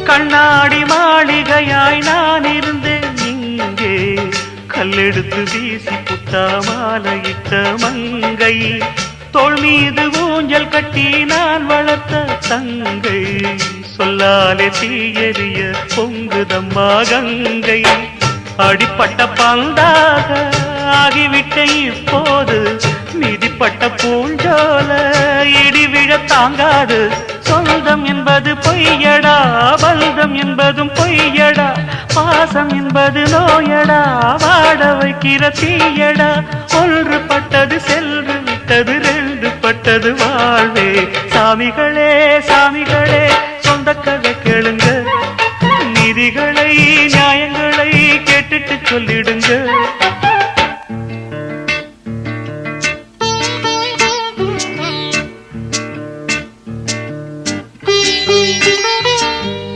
கண்ணாடி மாளிகையாய் நான் இருந்தேன் இங்கே, கல்லெடுத்து வீசி புட்டா மாலையிட்ட மங்கை, தோள் மீது ஊஞ்சல் கட்டி நான் வளர்த்த தங்கை, சொல்லாலே தீயறிய பொங்குதம்மா கங்கை. அடிப்பட்ட பந்தாக ஆகிவிட்ட இப்போது, மிதிப்பட்ட பூஞ்சோல இடிவிழ தாங்காது. சொந்தம் என்பது பொய்யடா, பந்தம் என்பதும் பொய்யடா, பாசம் என்பது நோயடா, வாட வைக்கிற தீயடா. ஒன்று பட்டது சென்று விட்டது, ரெண்டு பட்டது வாழ்வே. சாமிகளே சாமிகளே சொந்த கதை கேளுங்க, நீதிகளை நியாயங்களை கேட்டுட்டு சொல்லிடுங்க.